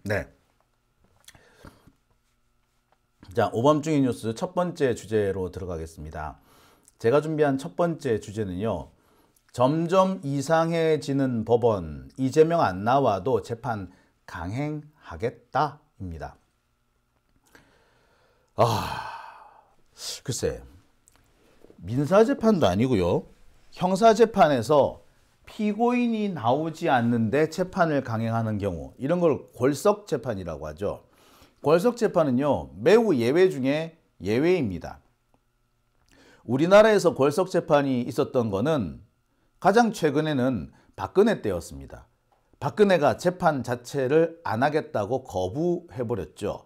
네. 자, 오밤중의 뉴스 첫 번째 주제로 들어가겠습니다. 제가 준비한 첫 번째 주제는요. 점점 이상해지는 법원, 이재명 안 나와도 재판 강행하겠다입니다. 글쎄, 민사재판도 아니고요. 형사재판에서 피고인이 나오지 않는데 재판을 강행하는 경우, 이런 걸 골석재판이라고 하죠. 골석재판은요, 매우 예외 중에 예외입니다. 우리나라에서 골석재판이 있었던 거는 가장 최근에는 박근혜 때였습니다. 박근혜가 재판 자체를 안 하겠다고 거부해버렸죠.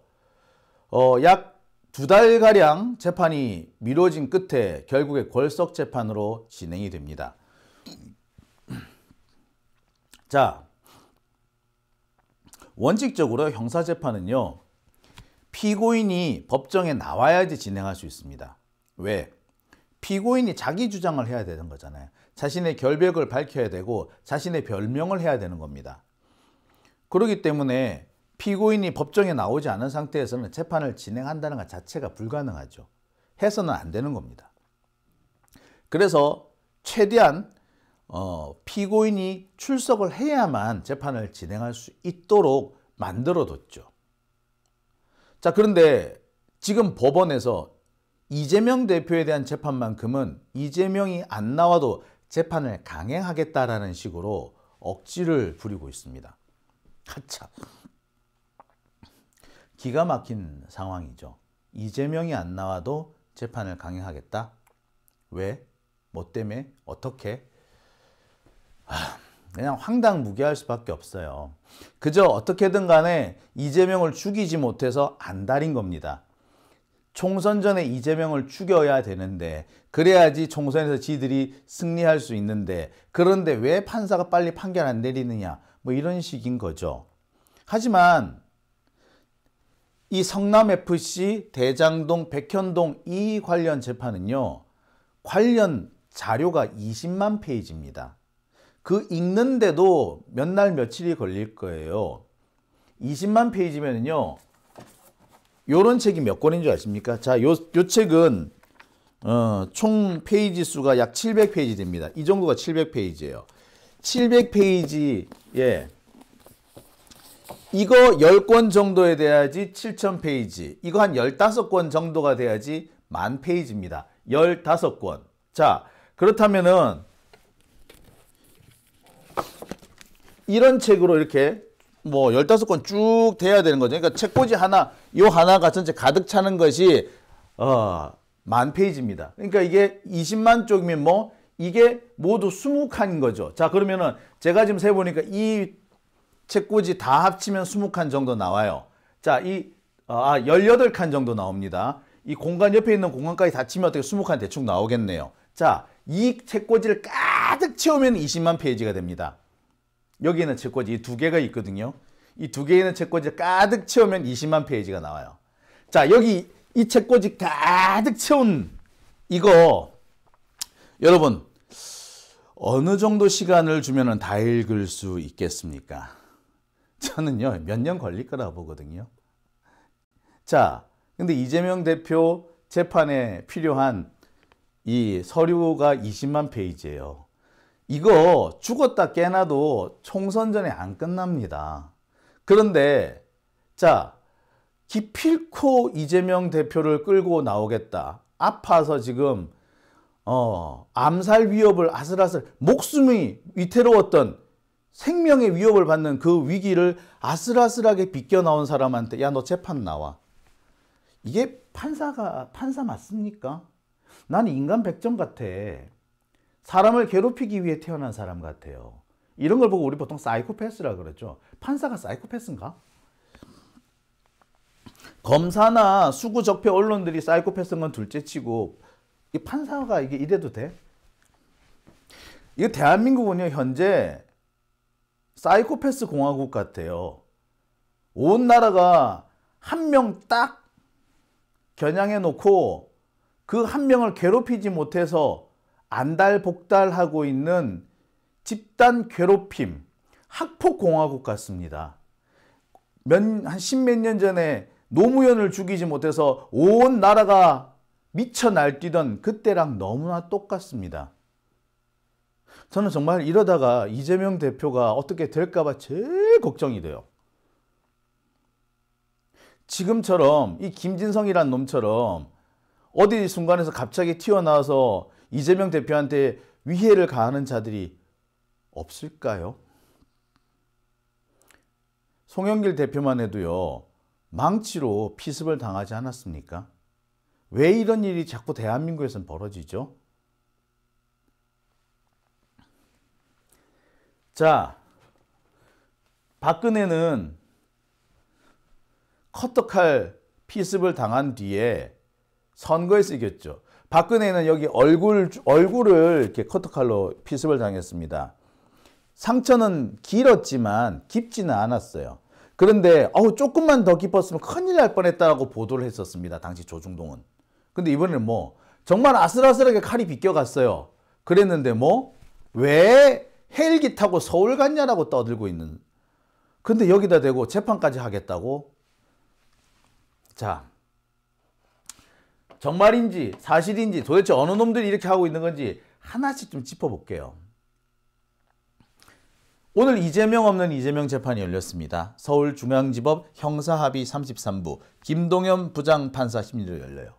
약 2달가량 재판이 미뤄진 끝에 결국에 골석재판으로 진행이 됩니다. 자, 원칙적으로 형사재판은요, 피고인이 법정에 나와야지 진행할 수 있습니다. 왜? 피고인이 자기 주장을 해야 되는 거잖아요. 자신의 결백을 밝혀야 되고 자신의 변명을 해야 되는 겁니다. 그렇기 때문에 피고인이 법정에 나오지 않은 상태에서는 재판을 진행한다는 것 자체가 불가능하죠. 해서는 안 되는 겁니다. 그래서 최대한 피고인이 출석을 해야만 재판을 진행할 수 있도록 만들어뒀죠. 자, 그런데 지금 법원에서 이재명 대표에 대한 재판만큼은 이재명이 안 나와도 재판을 강행하겠다라는 식으로 억지를 부리고 있습니다. 하차. 기가 막힌 상황이죠. 이재명이 안 나와도 재판을 강행하겠다? 왜? 뭐 때문에? 어떻게? 그냥 황당무계할 수밖에 없어요. 그저 어떻게든 간에 이재명을 죽이지 못해서 안달인 겁니다. 총선 전에 이재명을 죽여야 되는데, 그래야지 총선에서 지들이 승리할 수 있는데, 그런데 왜 판사가 빨리 판결 안 내리느냐, 뭐 이런 식인 거죠. 하지만 이 성남FC, 대장동, 백현동 이 관련 재판은요, 관련 자료가 20만 페이지입니다. 그 읽는데도 몇 날 며칠이 걸릴 거예요. 20만 페이지면요, 요런 책이 몇 권인 줄 아십니까? 자, 요 책은 총 페이지 수가 약 700페이지 됩니다. 이 정도가 700페이지예요. 700페이지에 이거 10권 정도에 돼야지 7000페이지. 이거 한 15권 정도가 돼야지 10,000페이지입니다. 15권. 자, 그렇다면은 이런 책으로 이렇게 뭐 15권 쭉 돼야 되는 거죠. 그러니까 책꽂이 하나, 요 하나가 전체 가득 차는 것이 10,000페이지입니다. 그러니까 이게 20만 쪽이면 뭐 이게 모두 20칸인 거죠. 자, 그러면은 제가 지금 세보니까 이 책꽂이 다 합치면 20칸 정도 나와요. 자, 18칸 정도 나옵니다. 이 공간 옆에 있는 공간까지 다 치면 어떻게 20칸 대충 나오겠네요. 자, 이 책꽂이를 가득 채우면 20만 페이지가 됩니다. 여기 있는 책꽂이 이 두 개가 있거든요. 이 두 개 있는 책꽂이를 가득 채우면 20만 페이지가 나와요. 자, 여기 이 책꽂이 가득 채운 이거 여러분 어느 정도 시간을 주면 다 읽을 수 있겠습니까? 저는요, 몇 년 걸릴 거라고 보거든요. 자, 근데 이재명 대표 재판에 필요한 이 서류가 20만 페이지예요. 이거 죽었다 깨나도 총선 전에 안 끝납니다. 그런데 자, 기필코 이재명 대표를 끌고 나오겠다. 아파서 지금 암살 위협을 아슬아슬, 목숨이 위태로웠던 생명의 위협을 받는 그 위기를 아슬아슬하게 비껴 나온 사람한테 야, 너 재판 나와. 이게 판사 맞습니까? 나는 인간 백정 같아. 사람을 괴롭히기 위해 태어난 사람 같아요. 이런 걸 보고 우리 보통 사이코패스라 그러죠. 판사가 사이코패스인가? 검사나 수구적폐 언론들이 사이코패스인 건 둘째치고 이 판사가 이게 이래도 돼? 이거 대한민국은요, 현재 사이코패스 공화국 같아요. 온 나라가 한 명 딱 겨냥해 놓고 그 한 명을 괴롭히지 못해서 안달복달하고 있는 집단 괴롭힘, 학폭공화국 같습니다. 한 십몇 년 전에 노무현을 죽이지 못해서 온 나라가 미쳐 날뛰던 그때랑 너무나 똑같습니다. 저는 정말 이러다가 이재명 대표가 어떻게 될까봐 제일 걱정이 돼요. 지금처럼 이 김진성이란 놈처럼 어디 순간에서 갑자기 튀어나와서 이재명 대표한테 위해를 가하는 자들이 없을까요? 송영길 대표만 해도요, 망치로 피습을 당하지 않았습니까? 왜 이런 일이 자꾸 대한민국에서는 벌어지죠? 자, 박근혜는 커터칼 피습을 당한 뒤에 선거에서 이겼죠. 박근혜는 여기 얼굴을 이렇게 커터칼로 피습을 당했습니다. 상처는 길었지만 깊지는 않았어요. 그런데 조금만 더 깊었으면 큰일 날 뻔했다고 보도를 했었습니다. 당시 조중동은. 근데 이번에는 정말 아슬아슬하게 칼이 비껴갔어요. 그랬는데 왜 헬기 타고 서울 갔냐라고 떠들고 있는. 근데 여기다 대고 재판까지 하겠다고? 자, 정말인지 사실인지 도대체 어느 놈들이 이렇게 하고 있는 건지 하나씩 좀 짚어볼게요. 오늘 이재명 없는 이재명 재판이 열렸습니다. 서울중앙지법 형사합의 33부 김동현 부장판사 심리로 열려요.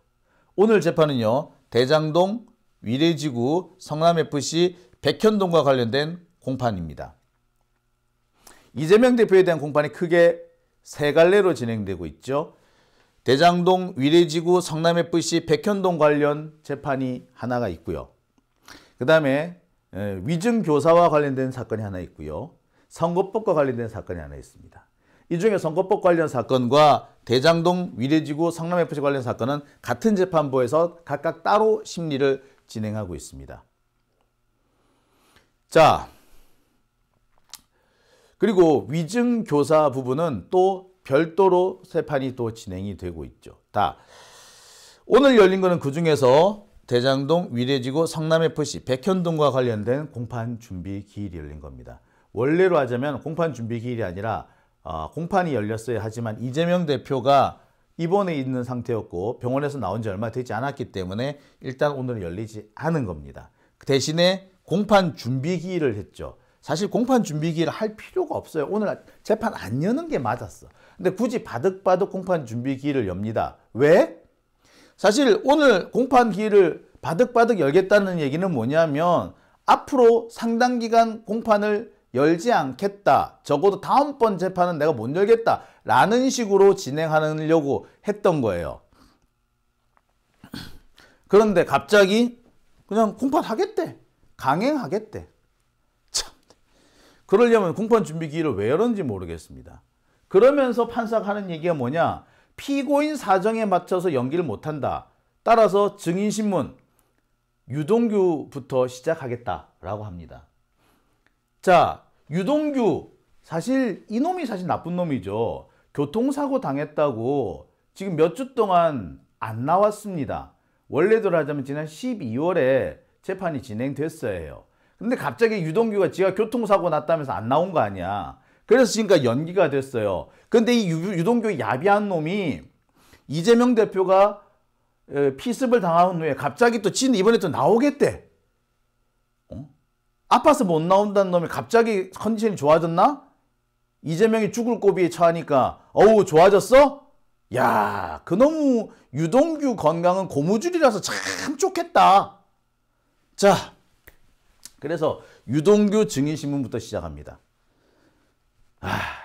오늘 재판은요, 대장동, 위례지구, 성남FC, 백현동과 관련된 공판입니다. 이재명 대표에 대한 공판이 크게 세 갈래로 진행되고 있죠. 대장동, 위례지구, 성남FC, 백현동 관련 재판이 하나가 있고요. 그 다음에 위증교사와 관련된 사건이 하나 있고요. 선거법과 관련된 사건이 하나 있습니다. 이 중에 선거법 관련 사건과 대장동, 위례지구, 성남FC 관련 사건은 같은 재판부에서 각각 따로 심리를 진행하고 있습니다. 자, 그리고 위증교사 부분은 또 별도로 재판이 또 진행이 되고 있죠. 오늘 열린 거는 그 중에서 대장동, 위례지구, 성남FC, 백현동과 관련된 공판 준비 기일이 열린 겁니다. 원래로 하자면 공판 준비 기일이 아니라 공판이 열렸어야 하지만 이재명 대표가 입원해 있는 상태였고 병원에서 나온 지 얼마 되지 않았기 때문에 일단 오늘 열리지 않은 겁니다. 대신에 공판 준비 기일을 했죠. 사실 공판 준비 기일을 할 필요가 없어요. 오늘 재판 안 여는 게 맞았어. 근데 굳이 바득바득 공판 준비 기일을 엽니다. 왜? 사실 오늘 공판 기일을 바득바득 열겠다는 얘기는 뭐냐면 앞으로 상당 기간 공판을 열지 않겠다. 적어도 다음번 재판은 내가 못 열겠다. 라는 식으로 진행하려고 했던 거예요. 그런데 갑자기 그냥 공판하겠대. 강행하겠대. 참. 그러려면 공판 준비 기일을 왜 열었는지 모르겠습니다. 그러면서 판사가 하는 얘기가 뭐냐? 피고인 사정에 맞춰서 연기를 못한다. 따라서 증인신문 유동규부터 시작하겠다라고 합니다. 자, 유동규 사실 이놈이 사실 나쁜 놈이죠. 교통사고 당했다고 지금 몇 주 동안 안 나왔습니다. 원래대로 하자면 지난 12월에 재판이 진행됐어야 해요. 근데 갑자기 유동규가 지가 교통사고 났다면서 안 나온 거 아니야. 그래서 지금까지 연기가 됐어요. 근데 이 유동규 야비한 놈이 이재명 대표가 피습을 당한 후에 갑자기 또 지는 이번에 또 나오겠대. 아파서 못 나온다는 놈이 갑자기 컨디션이 좋아졌나? 이재명이 죽을 고비에 처하니까 어우 좋아졌어? 야, 그놈 유동규 건강은 고무줄이라서 참 좋겠다. 자, 그래서 유동규 증인신문부터 시작합니다.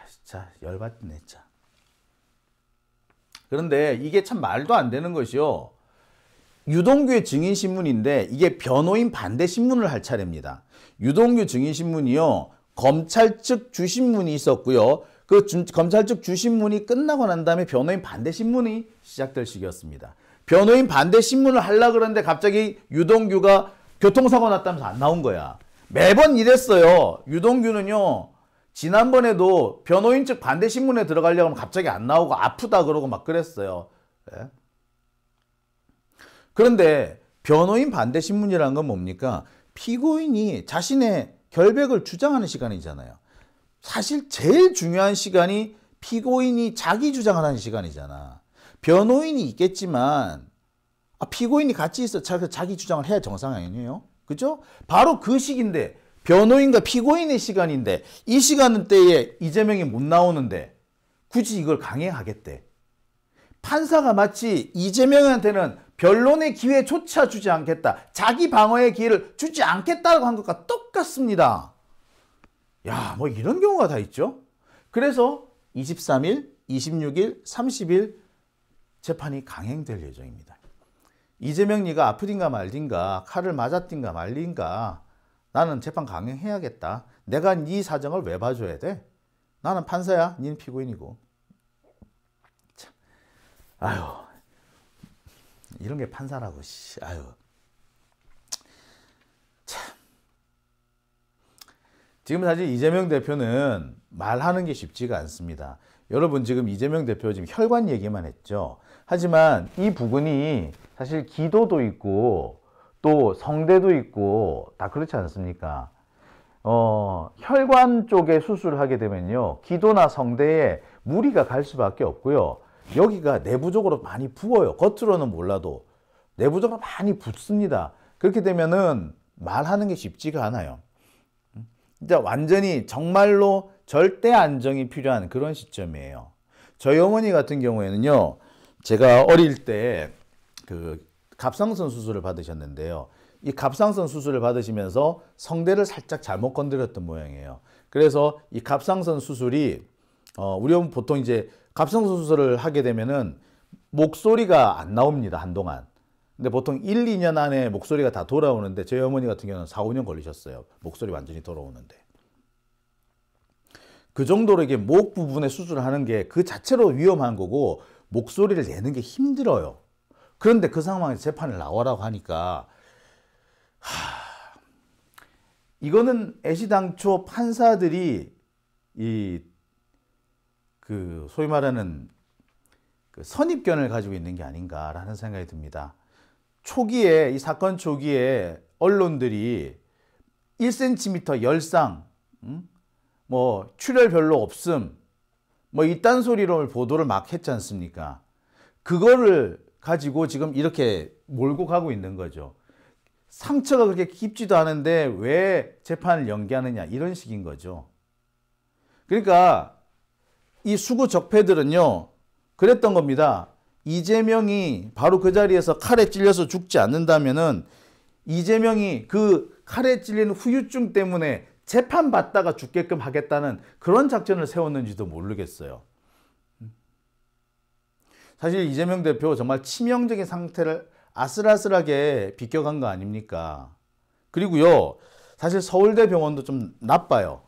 진짜 열받네. 자. 그런데 이게 참 말도 안 되는 것이요. 유동규의 증인신문인데 이게 변호인 반대 신문을 할 차례입니다. 유동규 증인신문이요. 검찰 측 주신문이 있었고요. 그 검찰 측 주신문이 끝나고 난 다음에 변호인 반대 신문이 시작될 시기였습니다. 변호인 반대 신문을 하려고 그러는데 갑자기 유동규가 교통사고 났다면서 안 나온 거야. 매번 이랬어요. 유동규는요. 지난번에도 변호인 측 반대 신문에 들어가려고 하면 갑자기 안 나오고 아프다 그러고 막 그랬어요. 네. 그런데 변호인 반대 신문이라는 건 뭡니까? 피고인이 자신의 결백을 주장하는 시간이잖아요. 사실 제일 중요한 시간이 피고인이 자기 주장을 하는 시간이잖아. 변호인이 있겠지만 피고인이 같이 있어 자기 주장을 해야 정상 아니에요? 그죠? 바로 그 시기인데 변호인과 피고인의 시간인데 이 시간대에 이재명이 못 나오는데 굳이 이걸 강행하겠대. 판사가 마치 이재명한테는 변론의 기회조차 주지 않겠다. 자기 방어의 기회를 주지 않겠다고 한 것과 똑같습니다. 야, 뭐 이런 경우가 다 있죠. 그래서 23일, 26일, 30일 재판이 강행될 예정입니다. 이재명 네가 아프딘가 말딘가 칼을 맞았딘가 말린가 나는 재판 강행해야겠다. 내가 네 사정을 왜 봐줘야 돼? 나는 판사야. 니는 피고인이고. 참. 아유 이런 게 판사라고. 아유 참. 지금 사실 이재명 대표는 말하는 게 쉽지가 않습니다. 여러분 지금 이재명 대표 지금 혈관 얘기만 했죠. 하지만 이 부분이 사실 기도도 있고 또 성대도 있고 다 그렇지 않습니까? 혈관 쪽에 수술을 하게 되면요. 기도나 성대에 무리가 갈 수밖에 없고요. 여기가 내부적으로 많이 부어요. 겉으로는 몰라도 내부적으로 많이 붓습니다. 그렇게 되면은 말하는 게 쉽지가 않아요. 진짜 완전히 정말로 절대 안정이 필요한 그런 시점이에요. 저희 어머니 같은 경우에는요. 제가 어릴 때 그 갑상선 수술을 받으셨는데요. 이 갑상선 수술을 받으시면서 성대를 살짝 잘못 건드렸던 모양이에요. 그래서 이 갑상선 수술이 우리 보통 이제 갑상선 수술을 하게 되면은 목소리가 안 나옵니다. 한동안. 근데 보통 1, 2년 안에 목소리가 다 돌아오는데 저희 어머니 같은 경우는 4, 5년 걸리셨어요. 목소리 완전히 돌아오는데. 그 정도로 이게 목 부분에 수술을 하는 게 그 자체로 위험한 거고 목소리를 내는 게 힘들어요. 그런데 그 상황에서 재판을 나오라고 하니까 이거는 애시당초 판사들이 소위 말하는 그 선입견을 가지고 있는 게 아닌가라는 생각이 듭니다. 초기에 이 사건 초기에 언론들이 1cm 열상, 뭐 출혈 별로 없음, 뭐 이딴 소리로 보도를 막 했지 않습니까? 그거를 가지고 지금 이렇게 몰고 가고 있는 거죠. 상처가 그렇게 깊지도 않은데 왜 재판을 연기하느냐 이런 식인 거죠. 그러니까 이 수구 적폐들은요 그랬던 겁니다. 이재명이 바로 그 자리에서 칼에 찔려서 죽지 않는다면은 이재명이 그 칼에 찔린 후유증 때문에 재판받다가 죽게끔 하겠다는 그런 작전을 세웠는지도 모르겠어요. 사실 이재명 대표 정말 치명적인 상태를 아슬아슬하게 비껴간 거 아닙니까? 그리고요, 사실 서울대 병원도 좀 나빠요.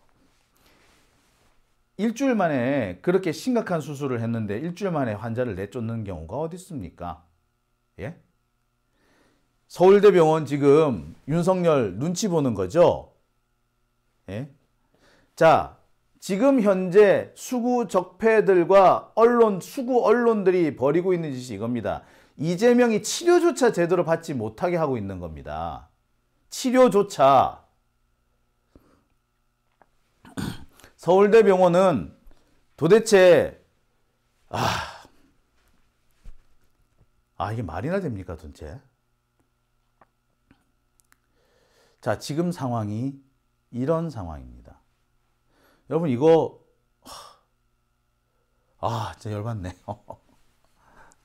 일주일 만에 그렇게 심각한 수술을 했는데 일주일 만에 환자를 내쫓는 경우가 어디 있습니까? 예? 서울대 병원 지금 윤석열 눈치 보는 거죠? 예? 자, 지금 현재 수구 적폐들과 수구 언론들이 벌이고 있는 짓이 이겁니다. 이재명이 치료조차 제대로 받지 못하게 하고 있는 겁니다. 치료조차. 서울대병원은 도대체 이게 말이나 됩니까 도대체? 자, 지금 상황이 이런 상황입니다. 여러분 이거 진짜 열받네.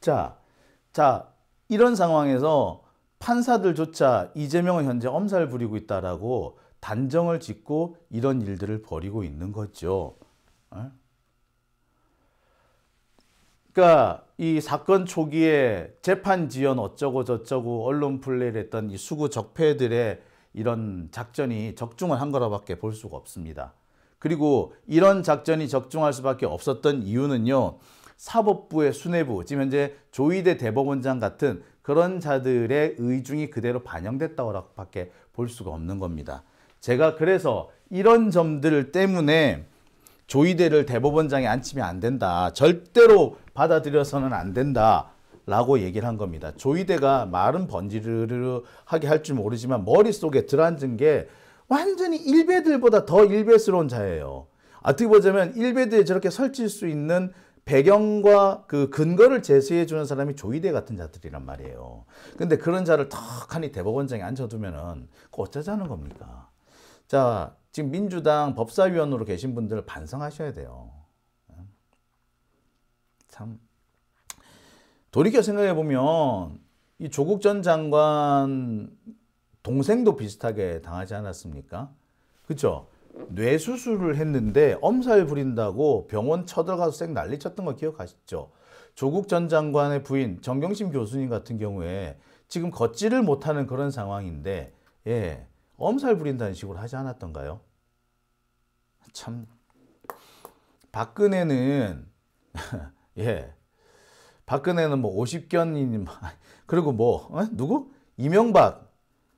자, 이런 상황에서 판사들조차 이재명은 현재 엄살 부리고 있다라고 단정을 짓고 이런 일들을 벌이고 있는 거죠. 그러니까 이 사건 초기에 재판 지연 어쩌고 저쩌고 언론 플레이를 했던 이 수구 적폐들의 이런 작전이 적중을 한 거라밖에 볼 수가 없습니다. 그리고 이런 작전이 적중할 수밖에 없었던 이유는요. 사법부의 수뇌부, 지금 현재 조희대 대법원장 같은 그런 자들의 의중이 그대로 반영됐다고밖에 볼 수가 없는 겁니다. 제가 그래서 이런 점들 때문에 조희대를 대법원장에 앉히면 안 된다. 절대로 받아들여서는 안 된다. 라고 얘기를 한 겁니다. 조희대가 말은 번지르르하게 할 줄 모르지만 머릿속에 들어앉은 게 완전히 일베들보다 더 일베스러운 자예요. 어떻게 보자면 일베드에 저렇게 설칠 수 있는 배경과 그 근거를 제시해 주는 사람이 조이대 같은 자들이란 말이에요. 근데 그런 자를 턱하니 대법원장에 앉혀두면은 그거 어쩌자는 겁니까? 자, 지금 민주당 법사위원으로 계신 분들 반성하셔야 돼요. 참 돌이켜 생각해 보면 이 조국 전 장관 동생도 비슷하게 당하지 않았습니까? 그렇죠? 뇌 수술을 했는데 엄살 부린다고 병원 쳐들어가서 쌩 난리 쳤던 거 기억하시죠? 조국 전 장관의 부인 정경심 교수님 같은 경우에 지금 걷지를 못하는 그런 상황인데 예, 엄살 부린다는 식으로 하지 않았던가요? 참 박근혜는 예, 박근혜는 뭐 50견인 그리고 뭐 누구? 이명박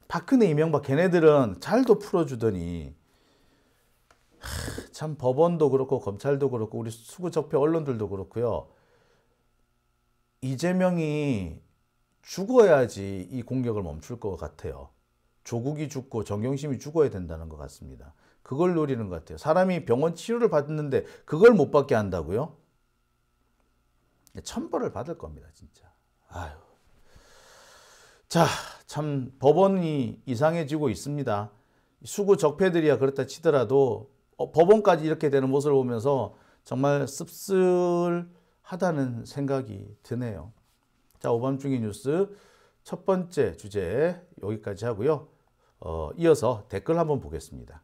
박근혜 이명박 걔네들은 잘도 풀어주더니 참 법원도 그렇고 검찰도 그렇고 우리 수구적폐 언론들도 그렇고요. 이재명이 죽어야지 이 공격을 멈출 것 같아요. 조국이 죽고 정경심이 죽어야 된다는 것 같습니다. 그걸 노리는 것 같아요. 사람이 병원 치료를 받는데 그걸 못 받게 한다고요? 천벌을 받을 겁니다, 진짜. 아유. 자, 참 법원이 이상해지고 있습니다. 수구 적폐들이야 그렇다 치더라도 법원까지 이렇게 되는 모습을 보면서 정말 씁쓸하다는 생각이 드네요. 자, 오밤중의 뉴스 첫 번째 주제 여기까지 하고요. 이어서 댓글 한번 보겠습니다.